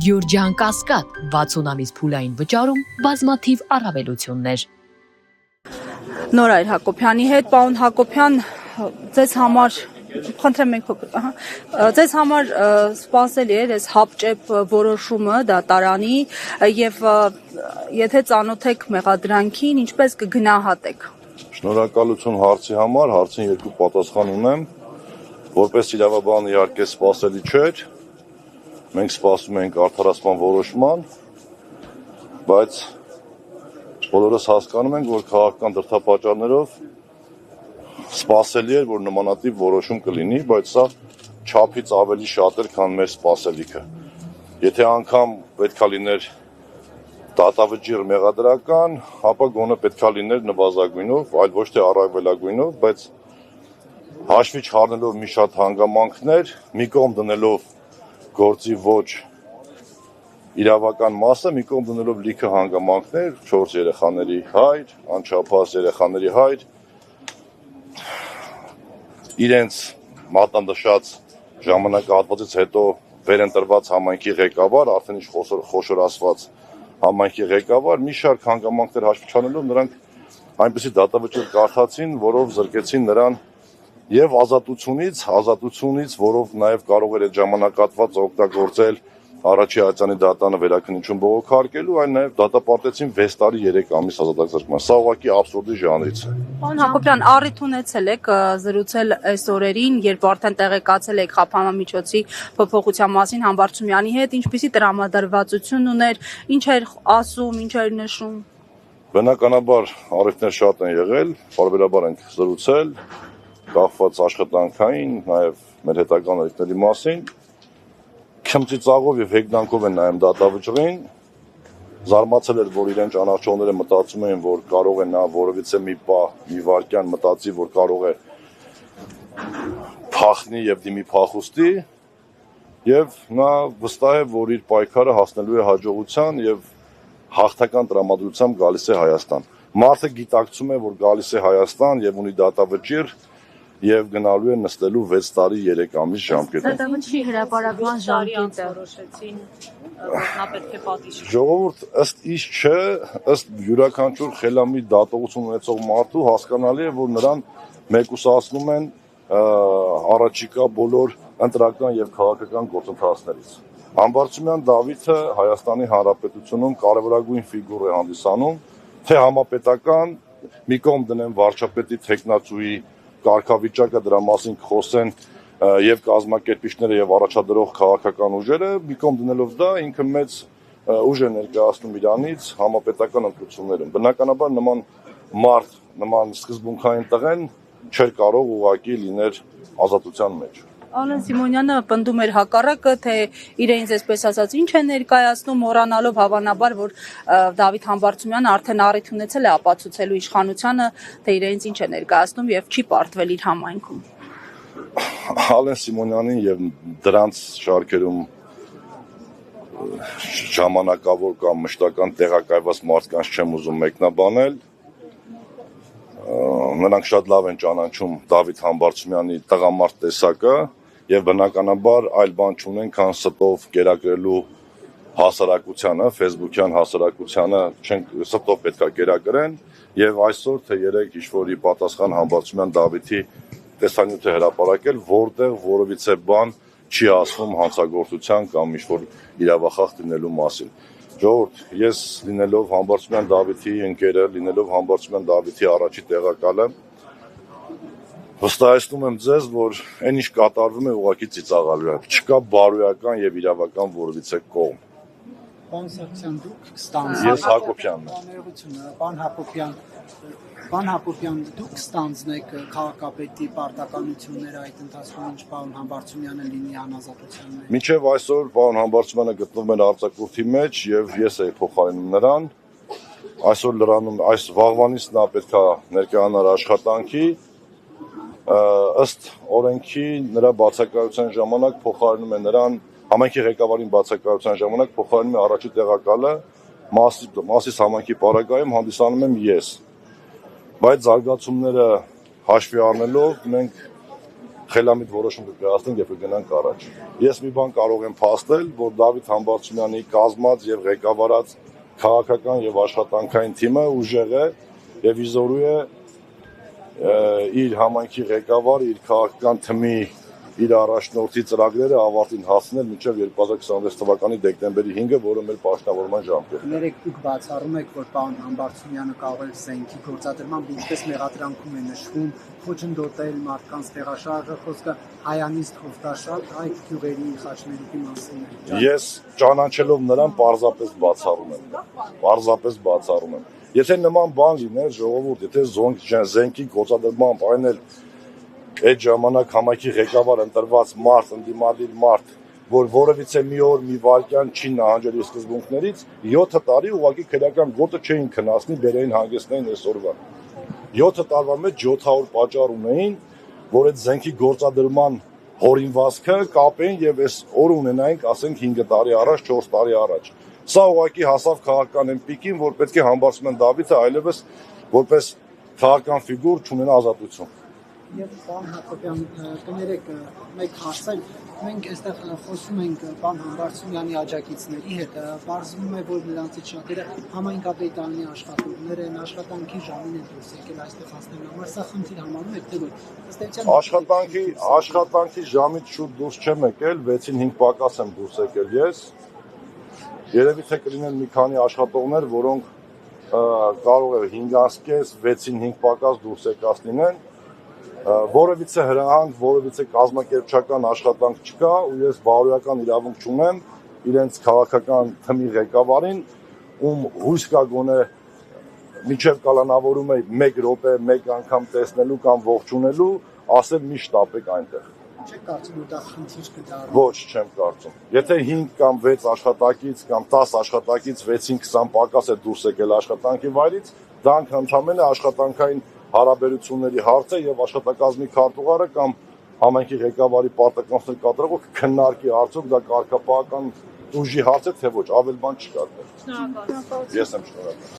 Գյուրջան Կասկադ 60 ամիս փուլային վճարում բազմաթիվ առավելություններ։ Նորայր Հակոբյանի հետ, պարոն Հակոբյան, ձեզ համար խնդրեմ եք ձեզ համար սպասելի էր այս հապճեպ որոշումը դատարանի եւ եթե ծանոթ եք մեղադրանքին, ինչպես կգնահատեք։ Շնորհակալություն հարցի համար, հարցին երկու պատասխան ունեմ, որպես իրավաբան իհարկե սպասելի չէր, մենք սպասում ենք արդարացման որոշման, բայց բոլորս հասկանում ենք, որ քաղաքական դրդապատճառներով սպասելի էր, որ նմանատիպ որոշում կլինի, բայց սա չափից ավելի շատ էր, քան մեր սպասելիքը։ Եթե անգամ պետքա լիներ դատավճիռ մեղադրական, ապա գոնե պետքա լիներ նվազագույնով, այլ ոչ թե առավելագույնով, բայց հաշվի չառնելով մի շատ հանգամանքներ, մի կողմ դնելով գործի ոչ իրավական մասը, մի կողմ դնելով լիքը հանգամանքներ, 4 երեխաների հայր, անչափահաս երեխաների հայր, իրենց մատնանշած ժամանակահատվածից հետո վերընտրված համայնքի ղեկավար, արդեն ինչ խոշորացված համայնքի ղեկավար, մի շարք հանգամանքներ հաշվի չառնելով նրանք այնպիսի դատավճիռ կարդացին, որով զրկեցին նրան եւ ազատությունից, որով նաեւ կարող էր այդ ժամանակահատվածը օգտագործել առաջի ածանի դատանը վերաքննություն բողոքարկելու, այլ նաև դատապարտեցին 6 տարի 3 ամիս ազատազրկման։ Սա ուղղակի աբսուրդի ժանրից է։ Պարոն Հակոբյան, առիթ ունեցել եք զրուցել այս օրերին, երբ արդեն տեղեկացել եք խափանամիջոցի փոփոխության մասին Համբարձումյանի հետ, ինչպիսի տրամադրվածություն ուներ, ինչ էր ասում, ինչ էր նշում։ Բնականաբար առիթներ շատ են եղել, բարբերաբար ենք զրուցել, կախված աշխատանքային, նաև մեր հետագա օրենքների մասին։ Քմծիծաղով եւ հեգնանքով են նայում դատավճռին, զարմացել էր, որ իրեն ճանաչողները մտածում են, որ կարող է նա որևիցե մի պահ, մի վայրկյան մտածի, որ կարող է փախնի եւ դիմի փախուստի, եւ նա վստահ է, որ իր պայքարը հասնելու է հաջողության եւ հաղթական տրամադրությամբ գալիս է Հայաստան։ Մարդը գիտակցում է, որ գալիս է Հայաստան եւ ունի դատավճիռ եւ գնալու է նստելու 6 տարի 3 ամիս ժամկետում։ Դատավճիռի հրապարակման ժամկետը որոշեցին, որ նա պետք է պատժի։ Ժողովուրդ ըստ իս չէ, ըստ յուրաքանչյուր խելամիտ դատողություն ունեցող մարդու հասկանալի է, որ նրան մեկուսացնում են առաջիկա բոլոր ընտրական եւ քաղաքական գործընթացներից։ Համբարձումյան Դավիթը Հայաստանի Հանրապետությունում կարևորագույն ֆիգուր է հանդիսանում, թե համապետական, մի կողմ դնեն վարչապետի տեխնացուի կարգավիճակը, դրա մասին խոսեն եւ կազմակերպիչները եւ առաջադրող քաղաքական ուժերը, մի կողմ դնելով դա ինքը մեծ ուժ է ներկայացնում իրանից համապետական ընտրություններում։ Բնականաբար նման մարդ, նման սկզբունքային տղեն չէր կարող ուղղակի լիներ ազատության մեջ։ Ալեն Սիմոնյանը պնդում էր հակառակը, թե իրենց այսպես ասած ինչ է ներկայացնում, մոռանալով հավանաբար, որ Դավիթ Համբարձումյանը արդեն առիթ ունեցել է ապացուցելու իշխանությանը, թե իրենց ինչ է ներկայացնում եւ չի պարտվել իր համայնքում։ Ալեն Սիմոնյանին եւ դրանց շարքերում ժամանակավոր կամ մշտական տեղակայված մարդկանց չեմ ուզում մեկնաբանել։ Նրանք շատ լավ են ճանաչում Դավիթ Համբարձումյանի տղամարդ տեսակը եւ բնականաբար այլ բան չունեն, քան ստով կերակրելու հասարակությանը, Facebook-յան հասարակությանը ստով պետքա կերակրեն եւ այսօր թե երեք ինչ-որ ի պատասխան Համբարձումյան Դավիթի տեսանյութ է հրապարակել, որտեղ որևիցե բան չի ասվում հանցագործության կամ ինչ-որ իրավախախտ լինելու մասին։ Ժողովուրդ, ես լինելով Համբարձումյան Դավիթի ընկերը, լինելով Համբարձումյան Դավիթի առաջի տեղակալը, վստահեցնում եմ ձեզ, որ այն ինչ կատարվում է ուղղակի ծիծաղալու է։ Չկա բարոյական եւ իրավական որևիցե կողմ։ Պարոն Սարգսյան, դուք ստանձնեք։ Ես Հակոբյանն եմ։ Պարոն Հակոբյան, դուք ստանձնեք քաղաքապետի պարտականությունները այդ ընթացքում, ինչ պարոն Համբարձումյանը լինի անազատության մեջ։ Մինչև այսօր պարոն Համբարձումյանը գտնվում էր արձակուրդի մեջ եւ ես էի փոխարինում նրան։ Այսօր լրանում, այս վաղվանից նա պետքա ներկայանար աշխատանքի։ Ըստ օրենքի նրա բացակայության ժամանակ փոխարինում է նրան համայնքի ղեկավարին բացակայության ժամանակ փոխարինում է առաջի տեղակալը Մասիս համայնքի պարագայում հանդիսանում եմ ես։ Բայց զարգացումները հաշվի առնելով մենք խելամիտ որոշում կկայացնենք եւ կգնանք առաջ։ Ես մի բան կարող եմ փաստել, որ Դավիթ Համբարձումյանի կազմած եւ ղեկավարած քաղաքական եւ աշխատանքային թիմը ուժեղ է եւ իզորու է իր համայնքի ղեկավարը, իր քաղաքական թմի իր առաջնորդի ծրագրերը ավարտին հասնել մինչև 2026 թվականի դեկտեմբերի 5-ը, որը մեր պաշտպանման ժամկետն է։ Ներեք դուք բացառում եք, որ պարոն Համբարձումյանը կարող է զենքի գործադրման ինչպես մեղադրանքում է նշվում, խոչընդոտել մարդկանց տեղաշարժը, խոսքը հայանիստ Խովտաշատ այդ գյուղերի խաչմերուկի մասին է։ Ես ճանաչելով նրան պարզապես բացառում եմ։ Եթե նման բան լիներ ժողովուրդ, եթե զենքի գործադրմամբ այն էլ այդ ժամանակ համայնքի ղեկավար ընտրված մարդ, ընդդիմադիր մարդ, որ որևիցե մի օր մի վայրկյան չի նահանջել իր սկզբունքներից, 7 տարի ուղղակի քրեական գործը չէին քննացնի, բերեին հանգեցնեին այսօրվան։ 7 տարվա մեջ 700 պատճառ ունեին, որ այդ զենքի գործադրման հորինվածքը կապեն եւ այս օր ունենայինք, ասենք 5 տարի առաջ, 4 տարի առաջ։ Սա ուղղակի հասավ քաղաքական այն պիկին, որ պետք է Համբարձումյան Դավիթը այլևս որպես քաղաքական ֆիգուր չունենա ազատություն։ Եվ պարոն Հակոբյան, կներեք մեկ հարցել, մենք այստեղ խոսում ենք պարոն Համբարձումյանի աջակիցների հետ, բարձվում է, որ նրանցից շատերը համայնքապետարանի աշխատողներ են, աշխատանքի ժամին են դուրս եկել այստեղ հասնելու համար, սա խնդիր համարում եք, թե որ աշխատանքի ժամից շուտ դուրս չեմ եկել, 6-ին 5 պակաս եմ դուրս եկել ես։ Երևի թե կլինեն մի քանի աշխատողներ, որոնք կարող է 5-ից 6-ին 5 պակաս դուրս եկած լինեն, որևիցե հրահանգ, որևիցե կազմակերպչական աշխատանք չկա ու ես բարոյական իրավունք չունեմ իրենց քաղաքական թմի ղեկավարին, ում հույս կա գոնե մինչև կալանավորում է 1 րոպե, 1 անգամ տեսնելու կամ ողջունելու, ասել մի շտապեք այնտեղ։ Չեք կարծում, որ դա խնդիր կդառնա։ Ոչ, չեմ կարծում։ Եթե 5 կամ 6 աշխատակից կամ 10 աշխատակից 6-ին 20 պակաս է դուրս եկել աշխատանքի վայրից, դա ընդհանրապես աշխատանքային հարաբերությունների հարց է եւ աշխատակազմի քարտուղարը կամ համայնքի ղեկավարի պարտականություններ կատարողը քննարկի արդյոք դա կարգապահական ուժի հարց է թե ոչ, ավել բան չկա։ Շնորհակալ։ Ես եմ շնորհակալ։